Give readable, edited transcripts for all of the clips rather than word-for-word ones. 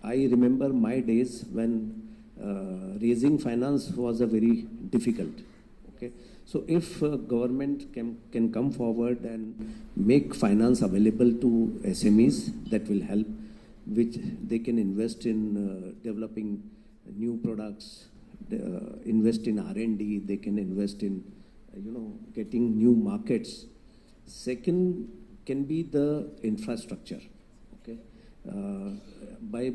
I remember my days when raising finance was a very difficult. Okay, so if government can come forward and make finance available to SMEs, that will help, which they can invest in developing new products, invest in R&D, they can invest in getting new markets. Second can be the infrastructure. Okay, by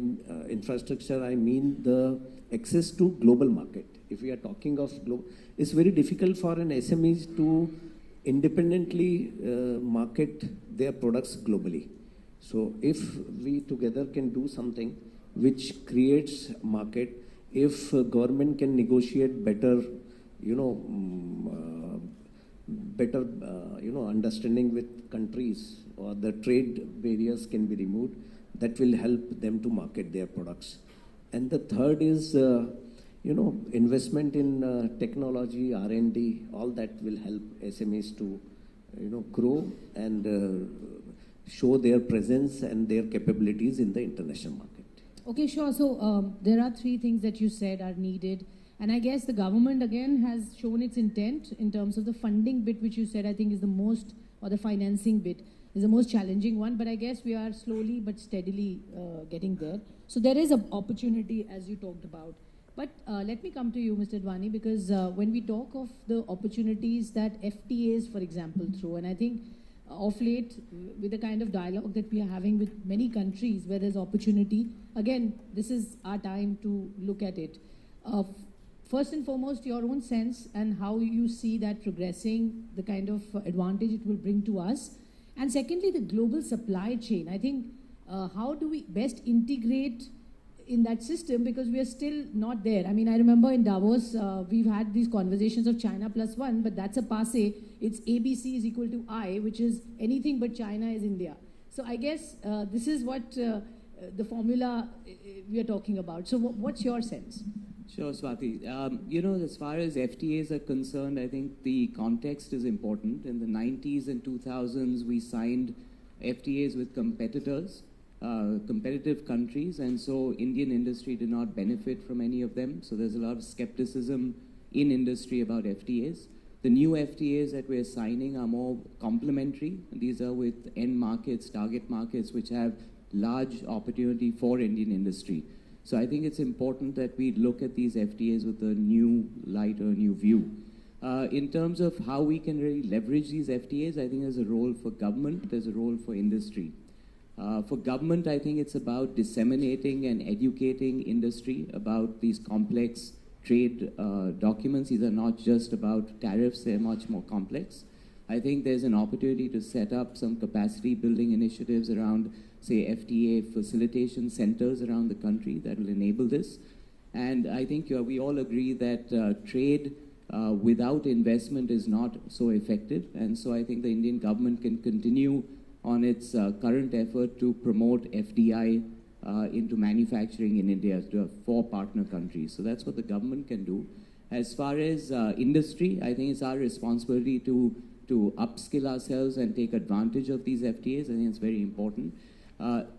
infrastructure I mean the access to global market. If we are talking of global, it's very difficult for an SMEs to independently market their products globally. So if we together can do something which creates market, if government can negotiate better, understanding with countries, or the trade barriers can be removed, that will help them to market their products. And the third is, investment in technology, R&D, all that will help SMEs to, grow and show their presence and their capabilities in the international market. Okay, sure. So there are three things that you said are needed. And I guess the government again has shown its intent in terms of the funding bit, which you said I think is the most, or the financing bit is the most challenging one. But I guess we are slowly but steadily getting there. So there is an opportunity as you talked about. But let me come to you, Mr. Advani, because when we talk of the opportunities that FTAs, for example, throw, and I think of late, with the kind of dialogue that we are having with many countries where there's opportunity, again, this is our time to look at it. First and foremost, your own sense and how you see that progressing, the kind of advantage it will bring to us. And secondly, the global supply chain. I think, how do we best integrate in that system, because we are still not there. I mean, I remember in Davos, we've had these conversations of China plus one, but that's a passe. It's ABC is equal to I, which is anything but China is India. So I guess this is what the formula we are talking about. So what's your sense? Sure, Swati. As far as FTAs are concerned, I think the context is important. In the 90s and 2000s, we signed FTAs with competitors, competitive countries, and so Indian industry did not benefit from any of them. So there's a lot of skepticism in industry about FTAs. The new FTAs that we're signing are more complementary. These are with end markets, target markets, which have large opportunity for Indian industry. So I think it's important that we look at these FTAs with a new light or a new view. In terms of how we can really leverage these FTAs, I think there's a role for government, there's a role for industry. For government, I think it's about disseminating and educating industry about these complex trade documents. These are not just about tariffs, they're much more complex. I think there's an opportunity to set up some capacity building initiatives around, say, FTA facilitation centers around the country that will enable this. And I think we all agree that trade without investment is not so effective. And so I think the Indian government can continue on its current effort to promote FDI into manufacturing in India for partner countries. So that's what the government can do. As far as industry, I think it's our responsibility to upskill ourselves and take advantage of these FTAs. I think it's very important.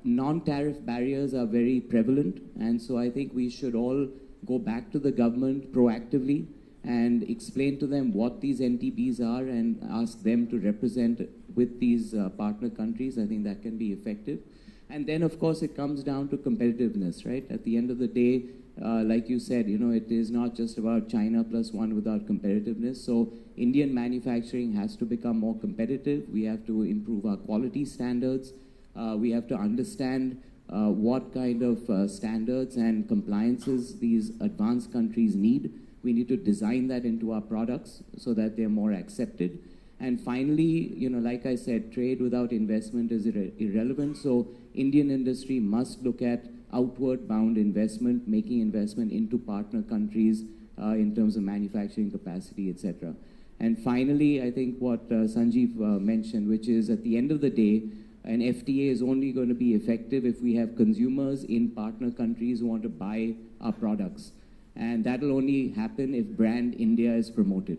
Non-tariff barriers are very prevalent, and so I think we should all go back to the government proactively and explain to them what these NTBs are and ask them to represent with these partner countries. I think that can be effective. And then, of course, it comes down to competitiveness, right? At the end of the day, like you said, it is not just about China plus one without competitiveness. So Indian manufacturing has to become more competitive. We have to improve our quality standards. We have to understand what kind of standards and compliances these advanced countries need. We need to design that into our products so that they're more accepted. And finally, like I said, trade without investment is irrelevant. So Indian industry must look at outward bound investment, making investment into partner countries in terms of manufacturing capacity, etc. And finally, I think what Sanjeev mentioned, which is at the end of the day, an FTA is only going to be effective if we have consumers in partner countries who want to buy our products. And that will only happen if brand India is promoted.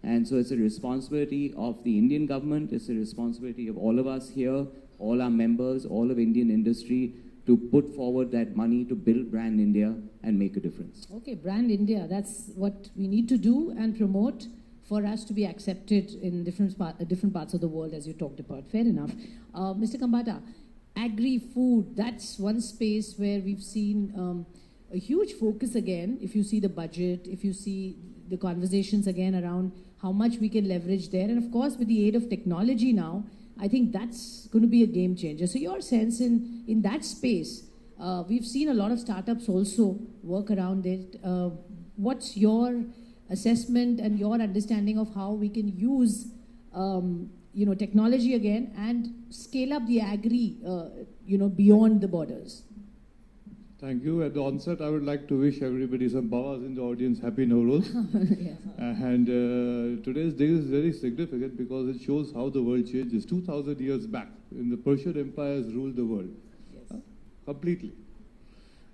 And so it's a responsibility of the Indian government, it's a responsibility of all of us here, all our members, all of Indian industry, to put forward that money to build brand India and make a difference. Okay, brand India, that's what we need to do and promote for us to be accepted in different parts of the world, as you talked about. Fair enough. Mr. Kambata, agri-food, that's one space where we've seen a huge focus again. If you see the budget, if you see the conversations again around how much we can leverage there. And of course, with the aid of technology now, I think that's going to be a game changer. So your sense in that space, we've seen a lot of startups also work around it. What's your assessment and your understanding of how we can use technology again and scale up the agri, beyond the borders? Thank you. At the onset, I would like to wish everybody, some Bawas in the audience, Happy Nowruz. Yes. And today's day is very significant because it shows how the world changes. 2,000 years back, in the Persian empires ruled the world. Yes. Completely.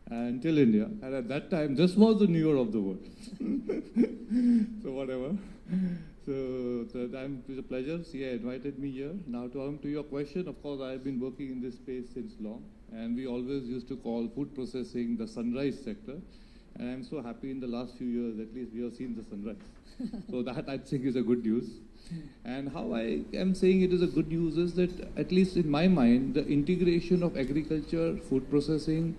Until India. And at that time, this was the New Year of the world. So whatever. So it's a pleasure. CII invited me here. Now to come to your question, of course, I've been working in this space since long. And we always used to call food processing the sunrise sector. And I'm so happy in the last few years, at least we have seen the sunrise. So that I think is a good news. And how I am saying it is a good news is that, at least in my mind, the integration of agriculture, food processing,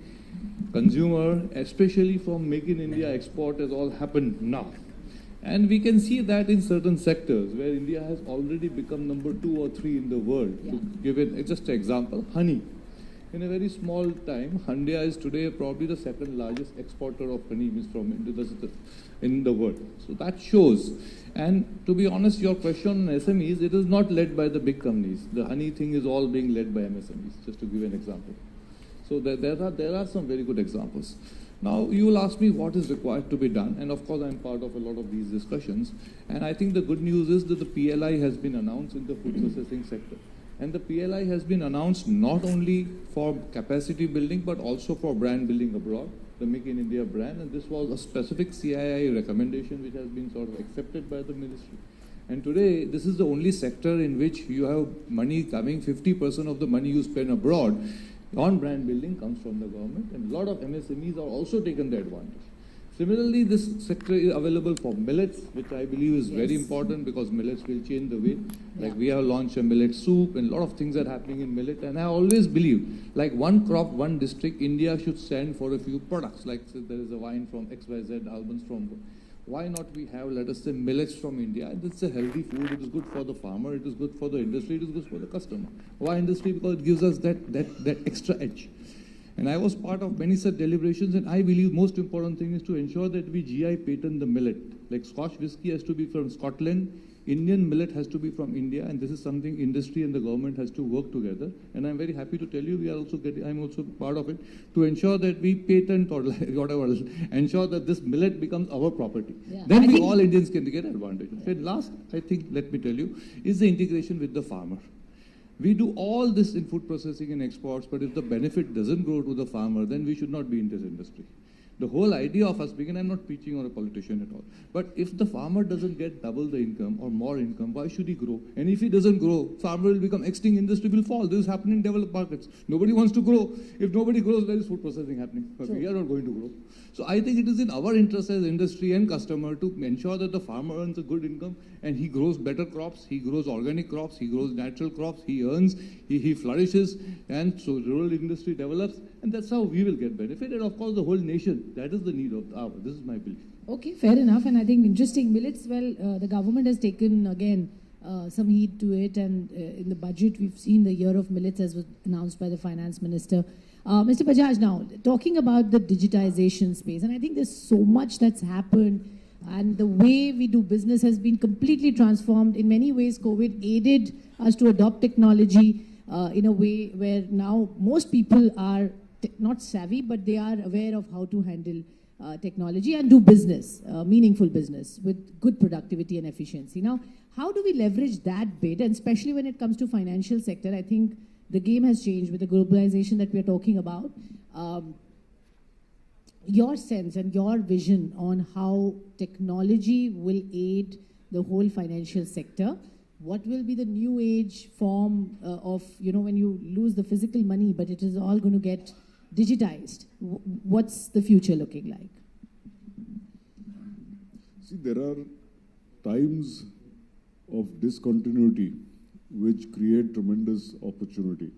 consumer, especially from Make in India export, has all happened now. And we can see that in certain sectors where India has already become number 2 or 3 in the world. Yeah. To give it just an example, honey. In a very small time, India is today probably the second largest exporter of honey from in the world. So that shows. And to be honest, your question on SMEs, it is not led by the big companies. The honey thing is all being led by MSMEs, just to give an example. So there are some very good examples. Now, you will ask me what is required to be done, and of course I'm part of a lot of these discussions. And I think the good news is that the PLI has been announced in the food processing sector. And the PLI has been announced not only for capacity building, but also for brand building abroad, the Make in India brand. And this was a specific CII recommendation which has been sort of accepted by the ministry. And today, this is the only sector in which you have money coming, 50% of the money you spend abroad on brand building comes from the government. And a lot of MSMEs are also taken the advantage. Similarly, this sector is available for millets, which I believe is very important because millets will change the way. Like we have launched a millet soup and a lot of things are happening in millet. And I always believe, like one crop, one district, India should stand for a few products. Like there is a wine from XYZ, almonds from... Why not we have, let us say, millets from India? And it's a healthy food. It is good for the farmer. It is good for the industry. It is good for the customer. Why industry? Because it gives us that extra edge. And I was part of many such deliberations, and I believe most important thing is to ensure that we GI patent the millet. Like Scotch whiskey has to be from Scotland, Indian millet has to be from India, and this is something industry and the government has to work together. And I'm very happy to tell you, I'm also part of it, to ensure that we patent or whatever, ensure that this millet becomes our property. Yeah. Then all Indians can get advantage. And last, I think, let me tell you, is the integration with the farmer. We do all this in food processing and exports, but if the benefit doesn't go to the farmer, then we should not be in this industry. The whole idea of us being, I'm not preaching on a politician at all, but if the farmer doesn't get double the income or more income, why should he grow? And if he doesn't grow, farmer will become extinct, industry will fall. This is happening in developed markets. Nobody wants to grow. If nobody grows, where is food processing happening? Okay, we are not going to grow. So I think it is in our interest as industry and customer to ensure that the farmer earns a good income and he grows better crops, he grows organic crops, he grows natural crops, he earns, he flourishes, and so rural industry develops, and that's how we will get benefit. And of course, the whole nation, that is the need of our, this is my belief. Okay, fair enough. And I think interesting, millets, well, the government has taken, again, some heed to it. And in the budget, we've seen the year of millets as was announced by the finance minister. Mr. Bajaj, now, talking about the digitization space, and I think there's so much that's happened, and the way we do business has been completely transformed. In many ways, COVID aided us to adopt technology in a way where now most people are not savvy, but they are aware of how to handle technology and do business, meaningful business with good productivity and efficiency. Now, how do we leverage that bit? And especially when it comes to financial sector, I think the game has changed with the globalization that we're talking about. Your sense and your vision on how technology will aid the whole financial sector. What will be the new age form of, when you lose the physical money, but it is all going to get digitized, what's the future looking like? See, there are times of discontinuity which create tremendous opportunity.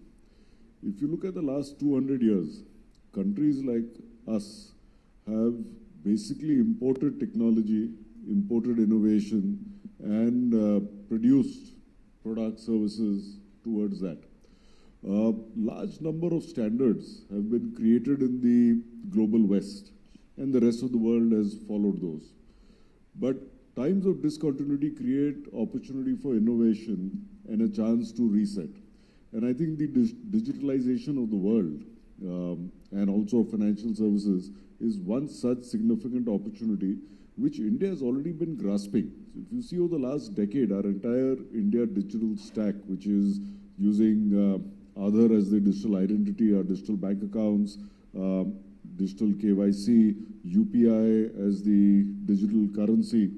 If you look at the last 200 years, countries like us have basically imported technology, imported innovation, and produced products, services towards that. A large number of standards have been created in the global West, and the rest of the world has followed those. But times of discontinuity create opportunity for innovation and a chance to reset. And I think the digitalization of the world and also financial services is one such significant opportunity which India has already been grasping. So if you see over the last decade, our entire India digital stack, which is using Aadhaar as the digital identity, our digital bank accounts, digital KYC, UPI as the digital currency,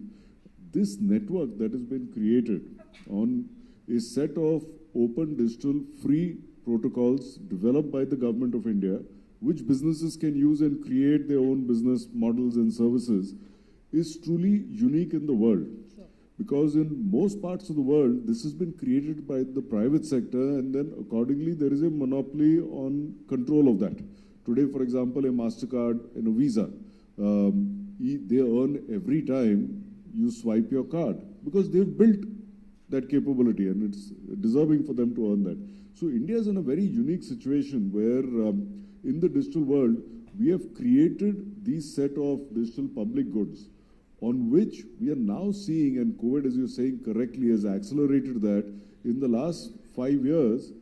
this network that has been created on a set of open digital free protocols developed by the government of India, which businesses can use and create their own business models and services, is truly unique in the world. Sure. Because in most parts of the world, this has been created by the private sector, and then accordingly there is a monopoly on control of that. Today, for example, a MasterCard and a Visa, they earn every time you swipe your card because they've built that capability and it's deserving for them to earn that. So India is in a very unique situation where in the digital world, we have created these set of digital public goods on which we are now seeing, and COVID, as you're saying correctly, has accelerated that. In the last 5 years,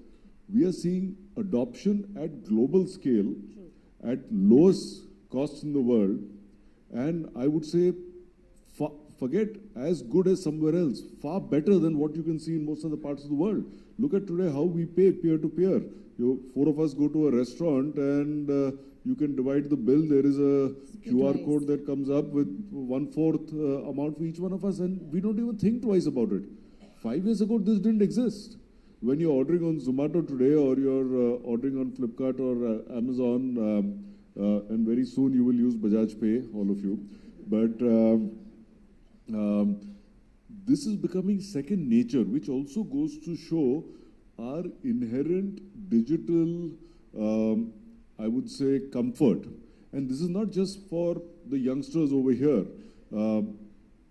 we are seeing adoption at global scale, at lowest cost in the world, and I would say, forget as good as somewhere else, far better than what you can see in most of the parts of the world. Look at today how we pay peer-to-peer. Four of us go to a restaurant and you can divide the bill. There is a QR code that comes up with 1/4 amount for each one of us, and we don't even think twice about it. 5 years ago, this didn't exist. When you're ordering on Zomato today or you're ordering on Flipkart or Amazon, and very soon you will use Bajaj Pay, all of you. But this is becoming second nature, which also goes to show our inherent digital, I would say, comfort. And this is not just for the youngsters over here.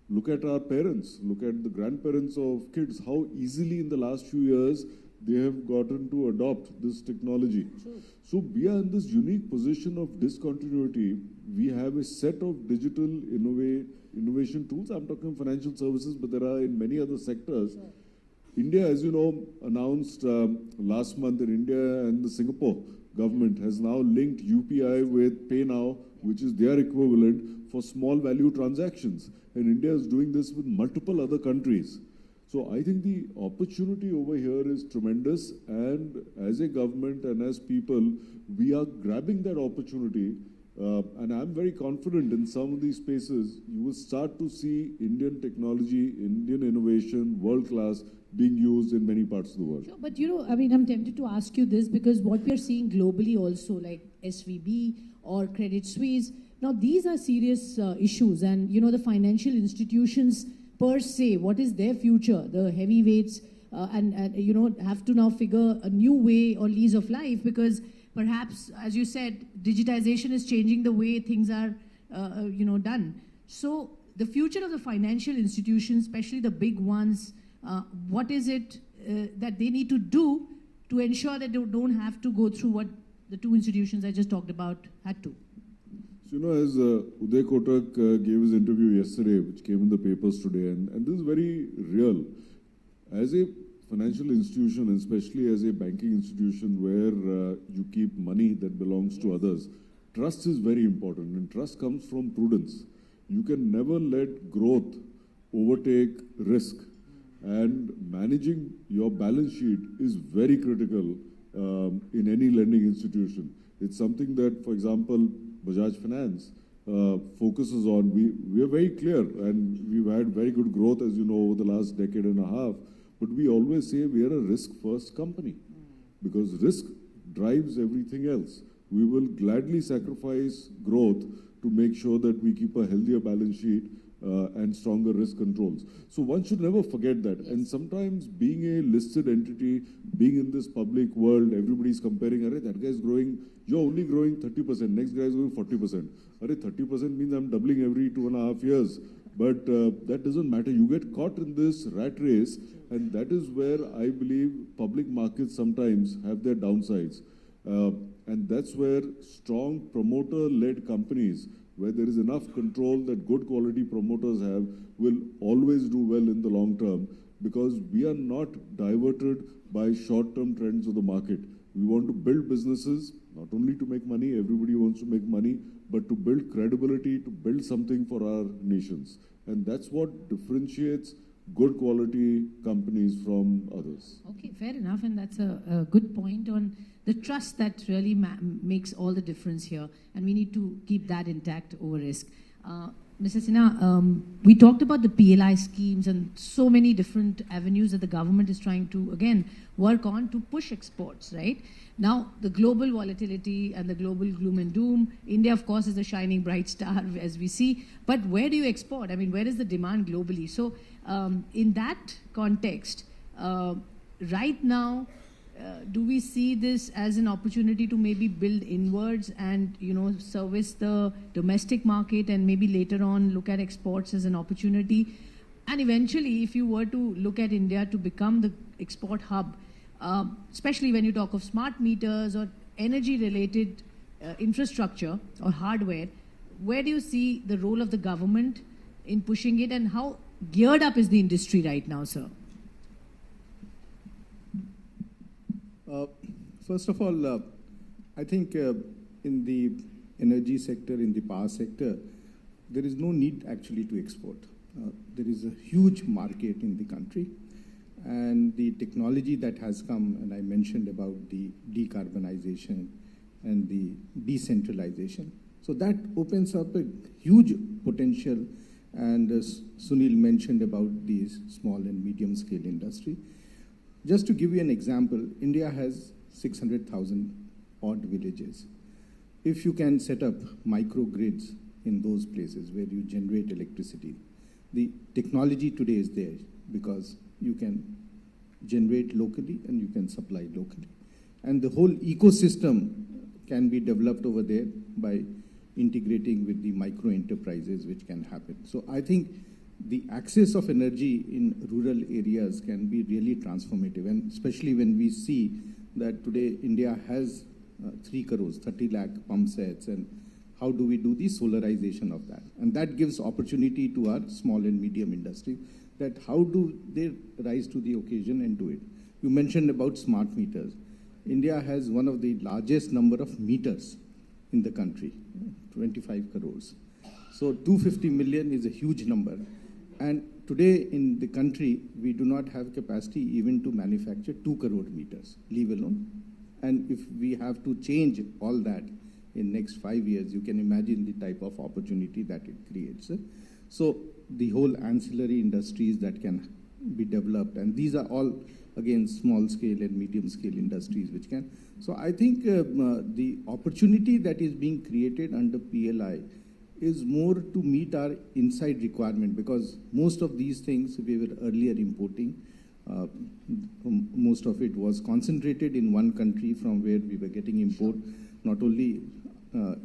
Look at our parents, look at the grandparents of kids, how easily in the last few years they have gotten to adopt this technology. Sure. So we are in this unique position of discontinuity. We have a set of digital innovation tools. I'm talking financial services, but there are in many other sectors. Sure. India, as you know, announced last month in India, and the Singapore government has now linked UPI with Pay Now, which is their equivalent for small value transactions. And India is doing this with multiple other countries. So I think the opportunity over here is tremendous, and as a government and as people, we are grabbing that opportunity. And I'm very confident in some of these spaces, you will start to see Indian technology, Indian innovation, world class, being used in many parts of the world. Sure, but I'm tempted to ask you this because what we are seeing globally also, like SVB or Credit Suisse, now these are serious issues, and the financial institutions per se, what is their future? The heavyweights and have to now figure a new way or lease of life, because perhaps, as you said, digitization is changing the way things are done. So the future of the financial institutions, especially the big ones, what is it that they need to do to ensure that they don't have to go through what the two institutions I just talked about had to? So, as Uday Kotak gave his interview yesterday, which came in the papers today, and this is very real. As a financial institution, and especially as a banking institution where you keep money that belongs to others, trust is very important, and trust comes from prudence. You can never let growth overtake risk, and managing your balance sheet is very critical in any lending institution. It's something that, for example, Bajaj Finance focuses on. We are very clear, and we've had very good growth, as you know, over the last decade and a half. But we always say we are a risk-first company because risk drives everything else. we will gladly sacrifice growth to make sure that we keep a healthier balance sheet and stronger risk controls. So one should never forget that. Yes. And sometimes being a listed entity, being in this public world, everybody's comparing, Arey, that guy is growing, you're only growing 30%, next guy is going 40%. Arey, 30% means I'm doubling every 2.5 years. But that doesn't matter. You get caught in this rat race, and that is where I believe public markets sometimes have their downsides. And that's where strong promoter-led companies, where there is enough control that good quality promoters have, will always do well in the long term, because we are not diverted by short-term trends of the market. We want to build businesses, not only to make money, everybody wants to make money, but to build credibility, to build something for our nations. And that's what differentiates good quality companies from others. Okay, fair enough, and that's a good point on the trust that really makes all the difference here, and we need to keep that intact over risk. Mr. Sinha, we talked about the PLI schemes and so many different avenues that the government is trying to, again, work on to push exports, right? Now, the global volatility and the global gloom and doom, India, of course, is a shining bright star, as we see, but where do you export? I mean, where is the demand globally? So, in that context, right now, do we see this as an opportunity to maybe build inwards and, you know, service the domestic market, and maybe later on look at exports as an opportunity? And eventually, if you were to look at India to become the export hub, especially when you talk of smart meters or energy-related infrastructure or hardware, where do you see the role of the government in pushing it, and how geared up is the industry right now, sir? First of all, I think in the energy sector, in the power sector, there is no need actually to export. There is a huge market in the country, and the technology that has come, and I mentioned about the decarbonization and the decentralization. So that opens up a huge potential, and as Sunil mentioned about the small and medium scale industry. Just to give you an example, India has 600,000 odd villages. If you can set up microgrids in those places where you generate electricity, the technology today is there because you can generate locally and you can supply locally. And the whole ecosystem can be developed over there by integrating with the micro enterprises which can happen. So I think the access of energy in rural areas can be really transformative, and especially when we see that today India has 3 crores, 30 lakh pump sets, and how do we do the solarization of that? And that gives opportunity to our small and medium industry, that how do they rise to the occasion and do it? You mentioned about smart meters. India has one of the largest number of meters in the country, 25 crores. So 250 million is a huge number. And today in the country, we do not have capacity even to manufacture 2 crore meters, leave alone. And if we have to change all that in next 5 years, you can imagine the type of opportunity that it creates. So the whole ancillary industries that can be developed, and these are all, again, small scale and medium scale industries which can. So I think the opportunity that is being created under PLI is more to meet our inside requirement, because most of these things we were earlier importing. Most of it was concentrated in one country from where we were getting import, not only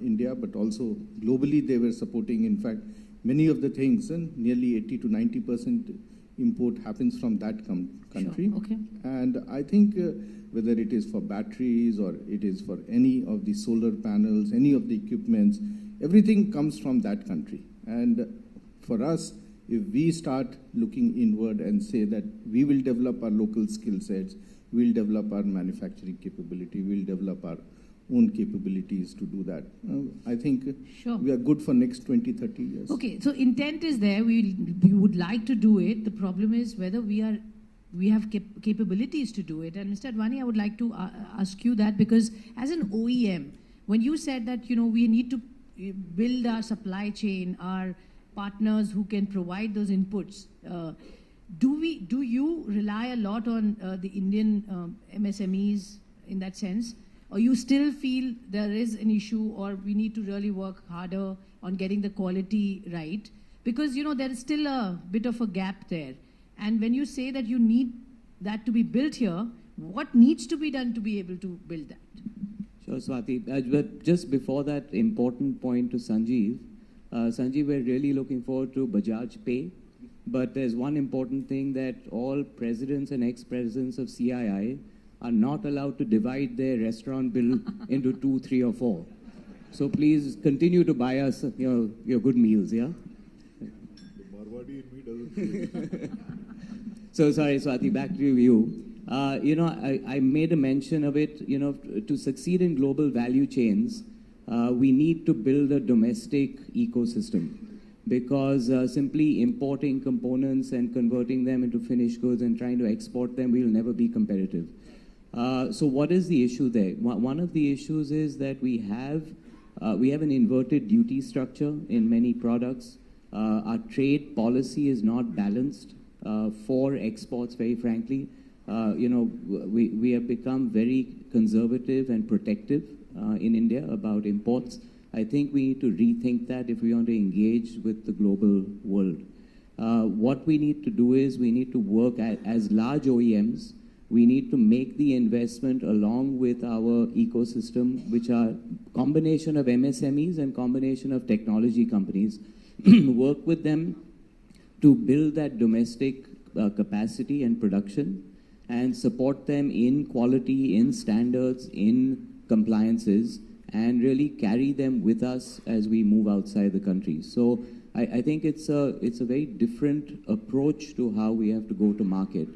India, but also globally they were supporting. In fact, many of the things, and nearly 80 to 90% import happens from that country. Sure. Okay. And I think whether it is for batteries or it is for any of the solar panels, any of the equipments, everything comes from that country. And for us, if we start looking inward and say that we will develop our local skill sets, we'll develop our manufacturing capability, we'll develop our own capabilities to do that, I think Sure. we are good for next 20, 30 years. Okay, so intent is there. We would like to do it. The problem is whether we have capabilities to do it. And Mr. Advani, I would like to ask you that, because as an OEM, when you said that, you know, we need to build our supply chain, our partners who can provide those inputs, do you rely a lot on the Indian MSMEs in that sense? Or you still feel there is an issue, or we need to really work harder on getting the quality right? Because, you know, there is still a bit of a gap there. And when you say that you need that to be built here, what needs to be done to be able to build that? Sure, Swati. But just before that important point to Sanjeev, Sanjeev, we're really looking forward to Bajaj Pay. But there's one important thing, that all presidents and ex-presidents of CII are not allowed to divide their restaurant bill into 2, 3, or 4. So please continue to buy us your good meals, yeah? The Marwadi in me doesn't say. So sorry, Swati, back to you. You know, I made a mention of it. You know, to succeed in global value chains, we need to build a domestic ecosystem, because simply importing components and converting them into finished goods and trying to export them, we will never be competitive. So what is the issue there? One of the issues is that we have an inverted duty structure in many products. Our trade policy is not balanced for exports, very frankly. You know, we have become very conservative and protective in India about imports. I think we need to rethink that if we want to engage with the global world. What we need to do is we need to work as large OEMs. We need to make the investment along with our ecosystem, which are combination of MSMEs and combination of technology companies, work with them to build that domestic capacity and production, and support them in quality, in standards, in compliances, and really carry them with us as we move outside the country. So I think it's a very different approach to how we have to go to market.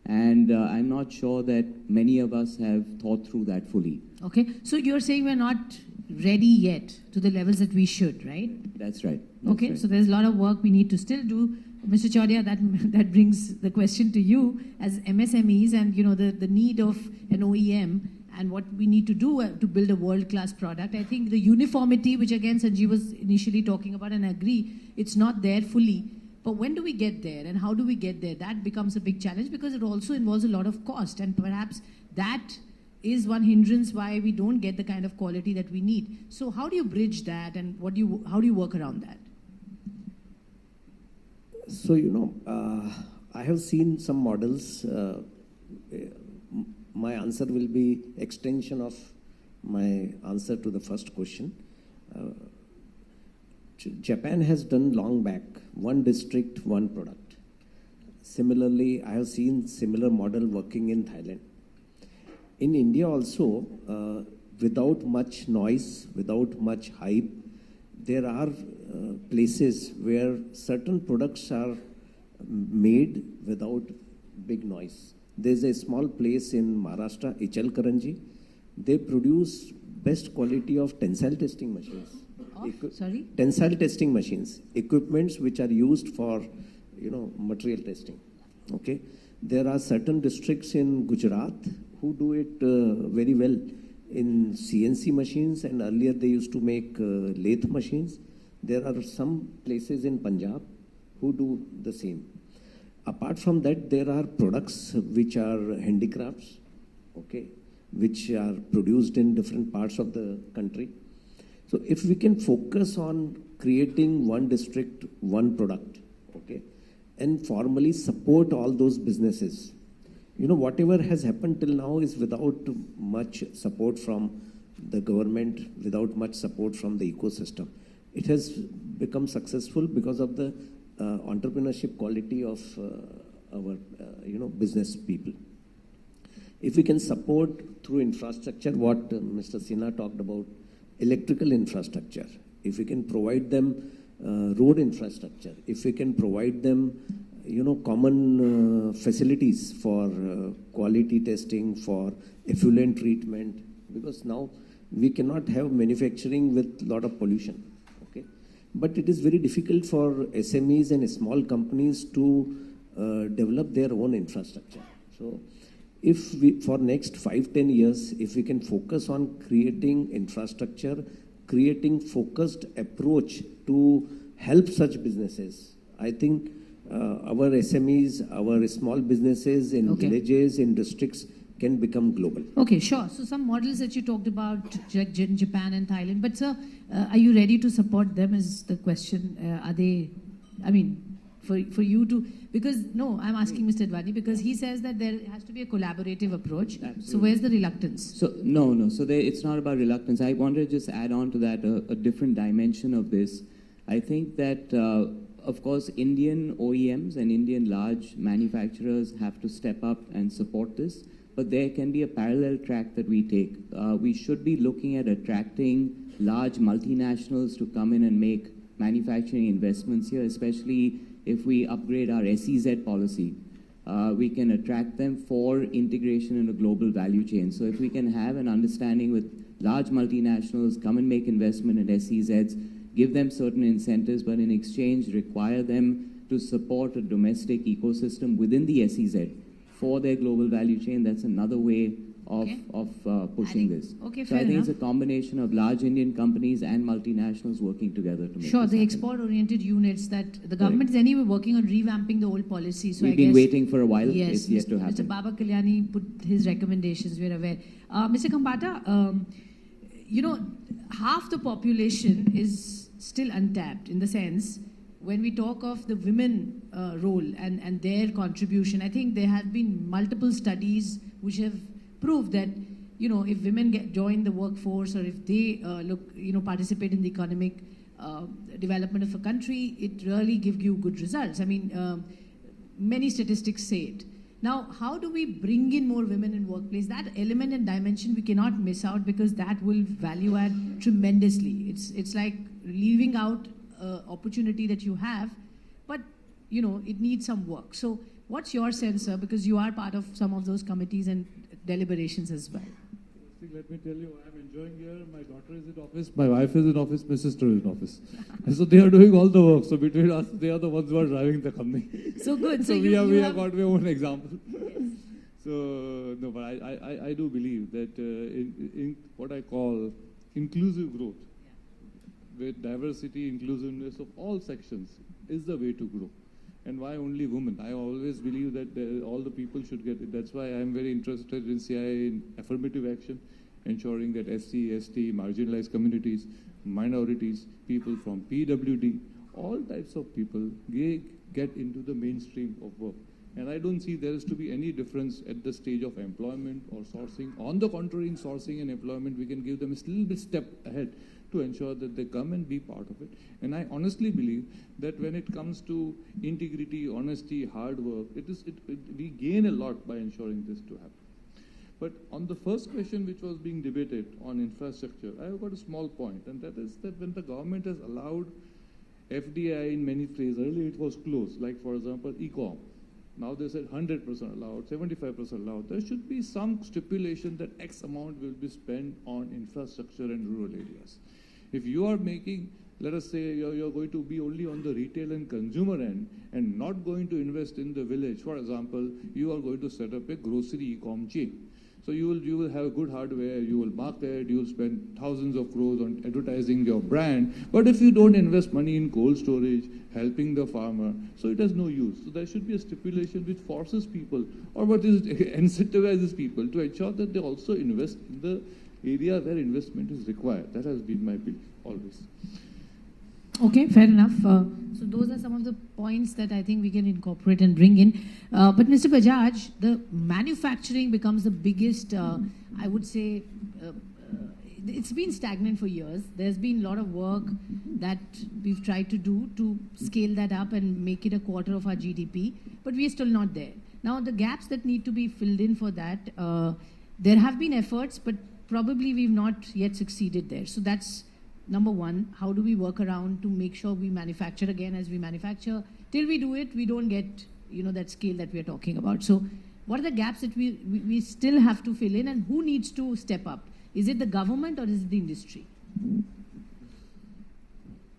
And I'm not sure that many of us have thought through that fully. Okay, so you're saying we're not ready yet to the levels that we should, right? That's right. Okay, so there's a lot of work we need to still do. Mr. Chaudia, that brings the question to you as MSMEs, and you know the need of an OEM and what we need to do to build a world-class product. I think the uniformity, which again Sanjeev was initially talking about, and I agree, it's not there fully. But when do we get there, and how do we get there? That becomes a big challenge, because it also involves a lot of cost, and perhaps that is one hindrance why we don't get the kind of quality that we need. So how do you bridge that, and how do you work around that? So, you know, I have seen some models. My answer will be extension of my answer to the first question. Japan has done long back, one district, one product. Similarly, I have seen similar model working in Thailand. In India also, without much noise, without much hype, there are places where certain products are made without big noise. There's a small place in Maharashtra, Ichalkaranji. They produce best quality of tensile testing machines. Sorry? Tensile testing machines, equipments which are used for, you know, material testing. Okay, there are certain districts in Gujarat who do it very well in CNC machines, and earlier they used to make lathe machines. There are some places in Punjab who do the same. Apart from that, there are products which are handicrafts, okay, which are produced in different parts of the country. So if we can focus on creating one district, one product, okay, and formally support all those businesses. You know, whatever has happened till now is without much support from the government, without much support from the ecosystem. It has become successful because of the entrepreneurship quality of our, you know, business people. If we can support through infrastructure, what Mr. Sinha talked about, electrical infrastructure, if we can provide them road infrastructure, if we can provide them, you know, common facilities for quality testing, for effluent treatment, because now we cannot have manufacturing with a lot of pollution, okay? But it is very difficult for SMEs and small companies to develop their own infrastructure. So if we, for next 5-10 years, if we can focus on creating infrastructure, creating focused approach to help such businesses, I think our SMEs, our small businesses in villages, in districts can become global. Okay, sure. So some models that you talked about, Japan and Thailand, but sir, are you ready to support them is the question. Are they, I mean, for you to, because, no, I'm asking Mr. Advani because he says that there has to be a collaborative approach. Absolutely. So where's the reluctance? So, no. So it's not about reluctance. I wanted to just add on to that a different dimension of this. I think that, of course, Indian OEMs and Indian large manufacturers have to step up and support this. But there can be a parallel track that we take. We should be looking at attracting large multinationals to come in and make manufacturing investments here, especially if we upgrade our SEZ policy. We can attract them for integration in a global value chain. So if we can have an understanding with large multinationals, come and make investment in SEZs, give them certain incentives, but in exchange require them to support a domestic ecosystem within the SEZ for their global value chain, that's another way of pushing this. Okay, so fair I think enough. it's a combination of large Indian companies and multinationals working together to make Sure, this the happen. export-oriented units that the government is anyway working on revamping the old policy. So We've I been guess, waiting for a while. yes, It's yet to happen. Mr. Baba Kalyani put his recommendations, we're aware. Mr. Kambata, you know, half the population is still untapped in the sense when we talk of the women role and their contribution. I think there have been multiple studies which have proved that, you know, if women join the workforce or if they participate in the economic development of a country, it really gives you good results. I mean, many statistics say it. Now, how do we bring in more women in workplace? That element and dimension we cannot miss out because that will value add tremendously. It's like leaving out opportunity that you have, but you know it needs some work. So, what's your sense, sir? Because you are part of some of those committees and deliberations as well. Let me tell you, I'm enjoying here. My daughter is in office, my wife is in office, my sister is in office. And so they are doing all the work. So between us, they are the ones who are driving the company. So good. So we have got our own example. So no, but I do believe that in what I call inclusive growth, with diversity, inclusiveness of all sections is the way to grow. And why only women? I always believe that all the people should get it. That's why I'm very interested in CII in affirmative action, ensuring that SC, ST, marginalized communities, minorities, people from PWD, all types of people get into the mainstream of work. And I don't see there is to be any difference at the stage of employment or sourcing. On the contrary, in sourcing and employment, we can give them a little bit step ahead to ensure that they come and be part of it. And I honestly believe that when it comes to integrity, honesty, hard work, we gain a lot by ensuring this to happen. But on the first question which was being debated on infrastructure, I have got a small point, and that is that when the government has allowed FDI in many places, earlier it was closed, like for example, e-com. Now they said 100% allowed, 75% allowed. There should be some stipulation that X amount will be spent on infrastructure and rural areas. If you are making, let us say you're going to be only on the retail and consumer end and not going to invest in the village, for example, you are going to set up a grocery e-com chain. So you will have good hardware, you will market, you will spend thousands of crores on advertising your brand. But if you don't invest money in cold storage, helping the farmer, so it has no use. So there should be a stipulation which forces people, or what is it, incentivizes people to ensure that they also invest in the area where investment is required. That has been my belief always. Okay, fair enough. So those are some of the points that I think we can incorporate and bring in. But Mr. Bajaj, the manufacturing becomes the biggest, I would say, it's been stagnant for years. There's been a lot of work that we've tried to do to scale that up and make it a quarter of our GDP, but we're still not there. Now, the gaps that need to be filled in for that, there have been efforts, but probably we've not yet succeeded there. So that's number one. How do we work around to make sure we manufacture again as we manufacture? Till we do it, we don't get, you know, that scale that we're talking about. So what are the gaps that we still have to fill in, and who needs to step up? Is it the government or is it the industry?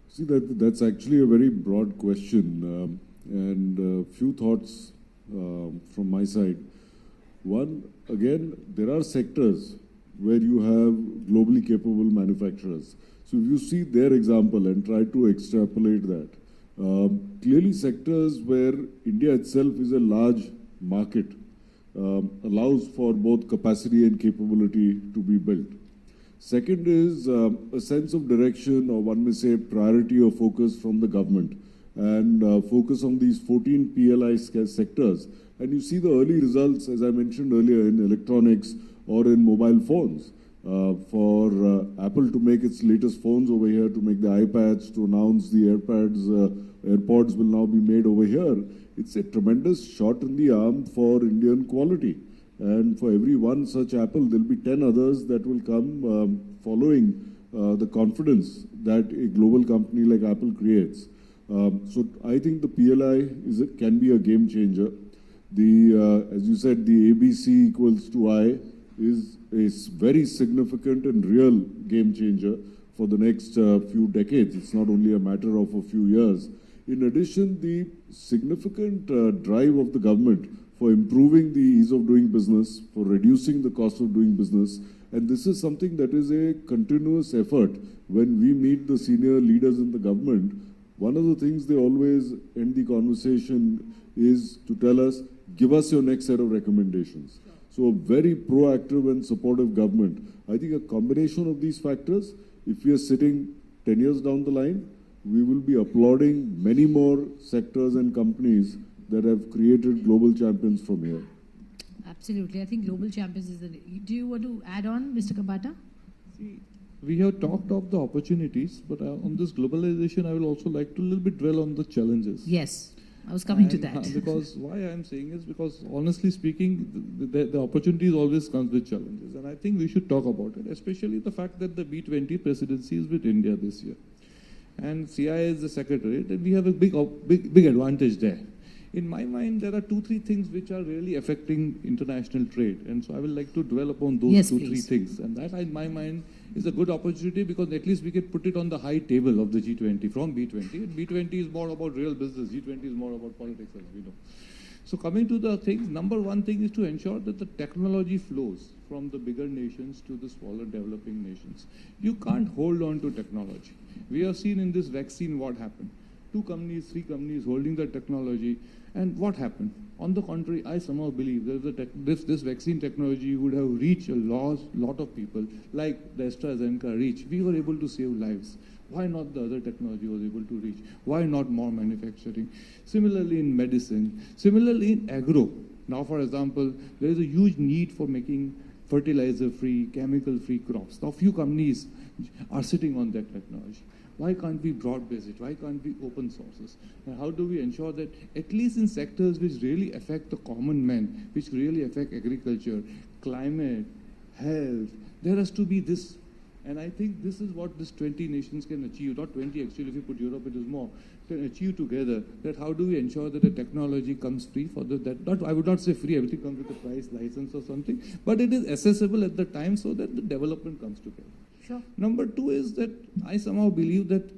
See, that's actually a very broad question, and a few thoughts from my side. One, again, there are sectors where you have globally capable manufacturers. So if you see their example and try to extrapolate that, clearly sectors where India itself is a large market, allows for both capacity and capability to be built. Second is a sense of direction, or one may say priority or focus from the government, and focus on these 14 PLI sectors. And you see the early results, as I mentioned earlier, in electronics or in mobile phones. For Apple to make its latest phones over here, to make the iPads, to announce the AirPods will now be made over here. It's a tremendous shot in the arm for Indian quality. And for every one such Apple, there'll be 10 others that will come following the confidence that a global company like Apple creates. So I think the PLI can be a game changer. As you said, the ABC equals to I is a very significant and real game changer for the next few decades. It's not only a matter of a few years. In addition, the significant drive of the government for improving the ease of doing business, for reducing the cost of doing business, and this is something that is a continuous effort. When we meet the senior leaders in the government, one of the things they always end the conversation is to tell us, give us your next set of recommendations. So a very proactive and supportive government. I think a combination of these factors, if we are sitting 10 years down the line, we will be applauding many more sectors and companies that have created global champions from here. Absolutely. I think global champions is the... Do you want to add on, Mr. Kabata? See, we have talked of the opportunities, but on this globalization, I will also like to a little bit dwell on the challenges. Yes. I was coming to that. Because why I am saying is because, honestly speaking, the opportunities always comes with challenges. And I think we should talk about it, especially the fact that the B20 presidency is with India this year. And CII is the secretariat, and we have a big advantage there. In my mind, there are 2-3 things which are really affecting international trade. And so I would like to dwell upon those 2-3 things. And that, in my mind, is a good opportunity because at least we can put it on the high table of the G20 from B20. And B20 is more about real business. G20 is more about politics, as we know. So coming to the things, number one thing is to ensure that the technology flows from the bigger nations to the smaller developing nations. You can't hold on to technology. We have seen in this vaccine what happened. 2 companies, 3 companies holding the technology. And what happened? On the contrary, I somehow believe that this vaccine technology would have reached a lot of people, like the AstraZeneca reach. We were able to save lives. Why not the other technology was able to reach? Why not more manufacturing? Similarly in medicine, similarly in agro. Now, for example, there is a huge need for making fertilizer-free, chemical-free crops. Now, few companies are sitting on that technology. Why can't we broad-base it? Why can't we open sources? And how do we ensure that at least in sectors which really affect the common man, which really affect agriculture, climate, health, there has to be this. And I think this is what this 20 nations can achieve. Not 20 actually, if you put Europe it is more. Can achieve together that how do we ensure that the technology comes free for I would not say free, everything comes with a price, license or something, but it is accessible at the time so that the development comes together. Sure. Number 2 is that I somehow believe that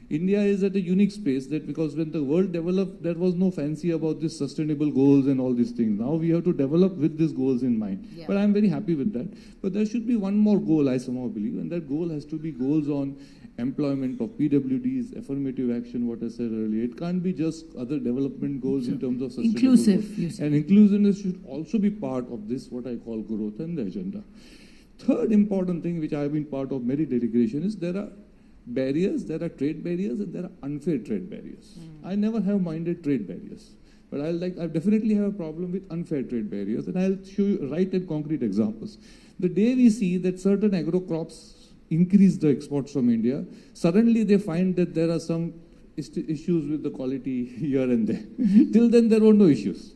India is at a unique space that because when the world developed, there was no fancy about this sustainable goals and all these things. Now we have to develop with these goals in mind. Yeah. But I'm very happy with that. But there should be one more goal, I somehow believe, and that goal has to be goals on employment of PWDs, affirmative action, what I said earlier. It can't be just other development goals in terms of sustainable inclusive goals. And inclusiveness should also be part of this, what I call growth and the agenda. Third important thing which I have been part of many dedication is there are barriers, there are trade barriers and there are unfair trade barriers. I never have minded trade barriers, but I definitely have a problem with unfair trade barriers, and I'll show you right and concrete examples. The day we see that certain agro crops increase the exports from India, suddenly they find that there are some issues with the quality here and there. Till then there were no issues.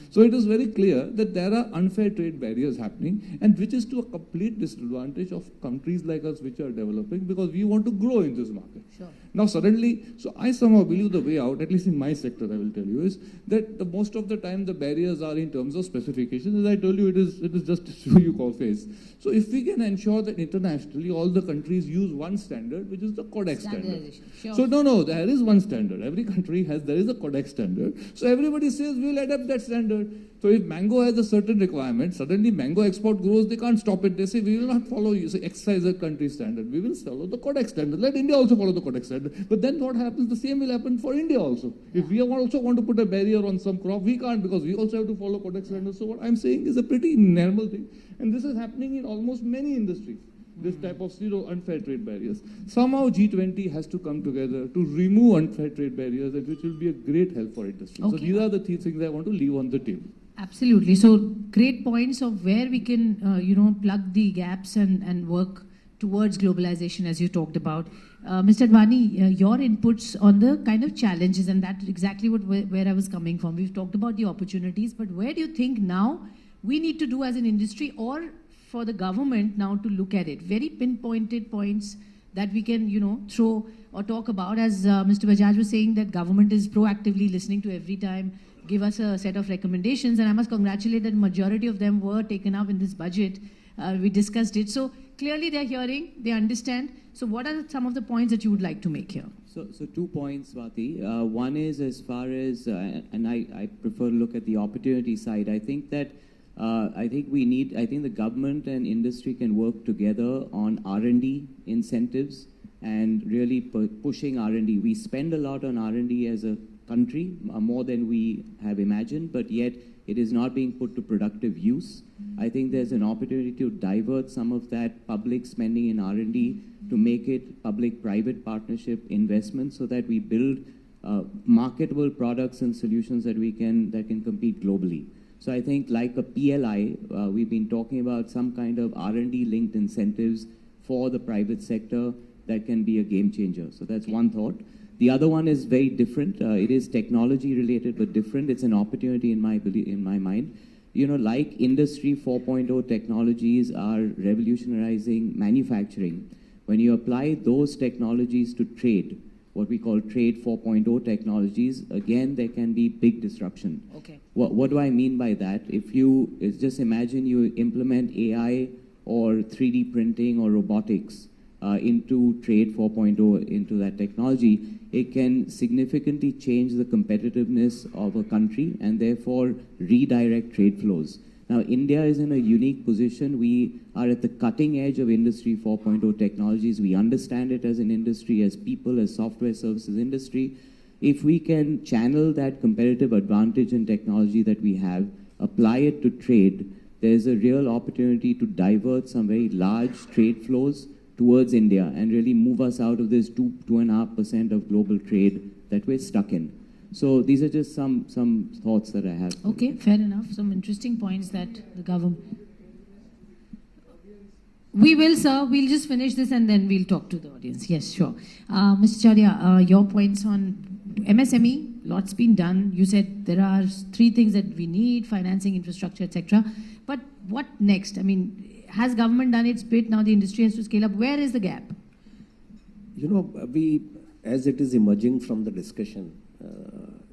So it is very clear that there are unfair trade barriers happening, and which is to a complete disadvantage of countries like us which are developing because we want to grow in this market. Sure. Now suddenly, so I somehow believe the way out, at least in my sector I will tell you, is that most of the time the barriers are in terms of specifications. As I told you, it is just to show you call face. So if we can ensure that internationally all the countries use one standard, which is the Codex standard. Sure. So no, there is one standard. Every country there is a Codex standard. So everybody says we'll adapt that that standard. So if mango has a certain requirement, suddenly mango export grows, they can't stop it. They say, we will not follow, you say, excise a country standard. We will follow the Codex standard. Let India also follow the Codex standard. But then what happens? The same will happen for India also. If we also want to put a barrier on some crop, we can't, because we also have to follow Codex standards. So what I'm saying is a pretty normal thing. And this is happening in almost many industries. This type of unfair trade barriers. Somehow G20 has to come together to remove unfair trade barriers, and which will be a great help for industry. Okay. So these are the things I want to leave on the table. Absolutely. So great points of where we can, plug the gaps and work towards globalization, as you talked about. Mr. Advani, your inputs on the kind of challenges, and that's exactly where I was coming from. We've talked about the opportunities, but where do you think now we need to do as an industry, or for the government now to look at it? Very pinpointed points that we can, throw or talk about. As Mr. Bajaj was saying, that government is proactively listening to every time, give us a set of recommendations, and I must congratulate that majority of them were taken up in this budget. We discussed it. So clearly they're hearing, they understand. So what are some of the points that you would like to make here? So 2 points, Swati. One is as far as, and I prefer to look at the opportunity side. I think that I think the government and industry can work together on R&D incentives and really pushing R&D. We spend a lot on R&D as a country, more than we have imagined, but yet it is not being put to productive use. I think there's an opportunity to divert some of that public spending in R&D to make it public-private partnership investment, so that we build marketable products and solutions that can compete globally. So I think like a PLI, we've been talking about some kind of R&D linked incentives for the private sector that can be a game changer. So that's one thought. The other one is very different. It is technology related but different. It's an opportunity in my mind. Like Industry 4.0 technologies are revolutionizing manufacturing. When you apply those technologies to trade, what we call Trade 4.0 technologies, again, there can be big disruption. Okay. What do I mean by that? If you just imagine you implement AI or 3D printing or robotics into Trade 4.0, into that technology, it can significantly change the competitiveness of a country and therefore redirect trade flows. Now, India is in a unique position. We are at the cutting edge of Industry 4.0 technologies. We understand it as an industry, as people, as software services industry. If we can channel that competitive advantage in technology that we have, apply it to trade, there's a real opportunity to divert some very large trade flows towards India and really move us out of this 2.5% of global trade that we're stuck in. So these are just some thoughts that I have. Okay, fair enough. Some interesting points that the government... We will, sir. We'll just finish this and then we'll talk to the audience. Yes, sure. Mr. Charya, your points on MSME, lots been done. You said there are 3 things that we need, financing, infrastructure, etc. But what next? I mean, has government done its bit? Now the industry has to scale up. Where is the gap? As it is emerging from the discussion,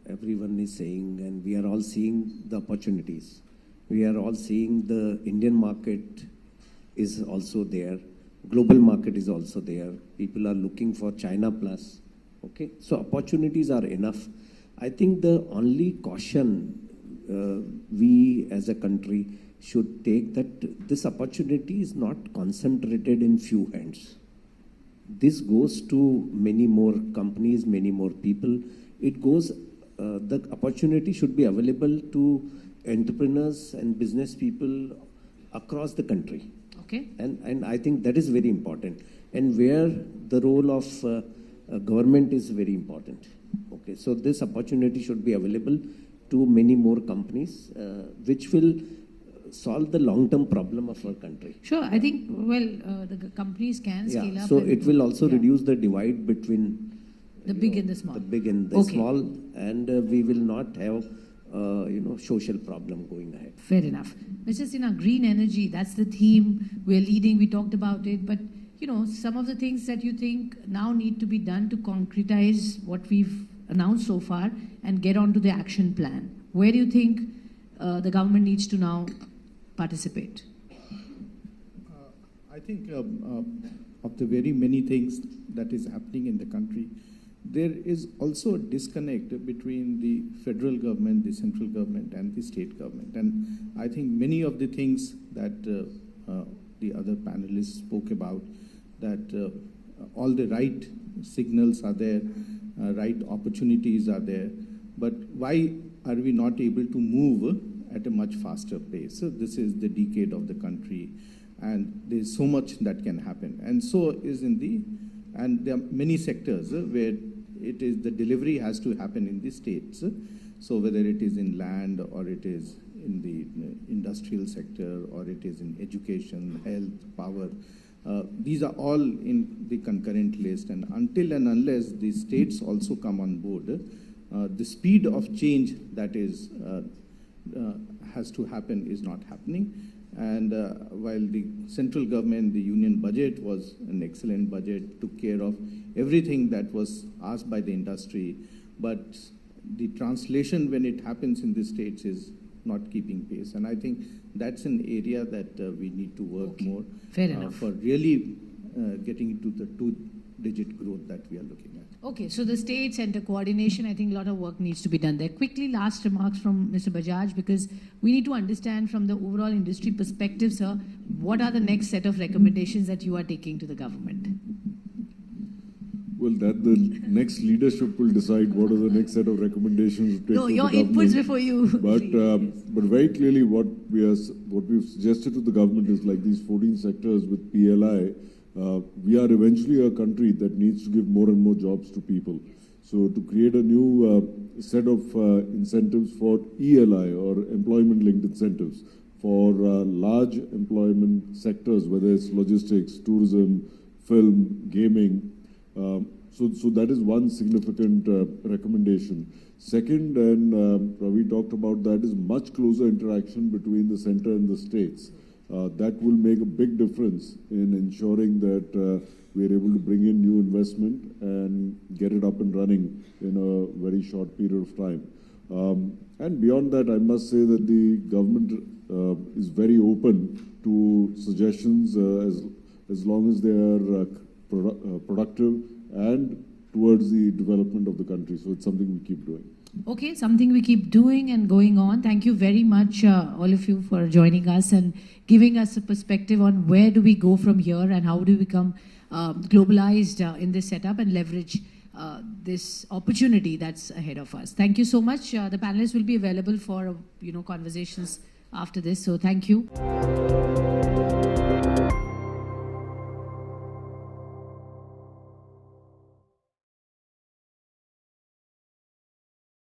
everyone is saying, and we are all seeing the opportunities. We are all seeing the Indian market is also there. Global market is also there. People are looking for China plus. Okay, so opportunities are enough. I think the only caution we as a country should take, that this opportunity is not concentrated in few hands. This goes to many more companies, many more people. It goes, the opportunity should be available to entrepreneurs and business people across the country. Okay. And I think that is very important. And where the role of government is very important. Okay, so this opportunity should be available to many more companies, which will solve the long-term problem of our country. Sure, I think, the companies can scale up. So it will also reduce the divide between the big and the small. The big and the small, and we will not have social problem going ahead. Fair enough. Mr. Sinha, green energy, that's the theme we're leading. We talked about it, but some of the things that you think now need to be done to concretize what we've announced so far and get on to the action plan. Where do you think the government needs to now participate? I think of the very many things that is happening in the country, there is also a disconnect between the federal government, the central government, and the state government. And I think many of the things that the other panelists spoke about, that all the right signals are there, right opportunities are there, but why are we not able to move at a much faster pace? So this is the decade of the country, and there's so much that can happen. And so is and there are many sectors where it is the delivery has to happen in the states. So whether it is in land, or it is in the industrial sector, or it is in education, health, power, these are all in the concurrent list. And until and unless the states also come on board, the speed of change that is has to happen is not happening. And while the central government, the union budget was an excellent budget, took care of everything that was asked by the industry, but the translation when it happens in the states is not keeping pace. And I think that's an area that we need to work more for really getting into the two-digit growth that we are looking at. Okay, so the state center coordination, I think a lot of work needs to be done there. Quickly, last remarks from Mr. Bajaj, because we need to understand from the overall industry perspective, sir, what are the next set of recommendations that you are taking to the government? Well, that the next leadership will decide what are the next set of recommendations to take No, to your the government. inputs before you. But very clearly, what we've suggested to the government is like these 14 sectors with PLI. We are eventually a country that needs to give more and more jobs to people. So to create a new set of incentives for ELI, or employment-linked incentives, for large employment sectors, whether it's logistics, tourism, film, gaming. So that is one significant recommendation. Second, and Ravi talked about that, is much closer interaction between the center and the states. That will make a big difference in ensuring that we are able to bring in new investment and get it up and running in a very short period of time. And beyond that, I must say that the government is very open to suggestions as long as they are productive and towards the development of the country. So it's something we keep doing. Okay, something we keep doing and going on. Thank you very much, all of you, for joining us and giving us a perspective on where do we go from here and how do we become globalized in this setup and leverage this opportunity that's ahead of us. Thank you so much. The panelists will be available for conversations after this. So thank you.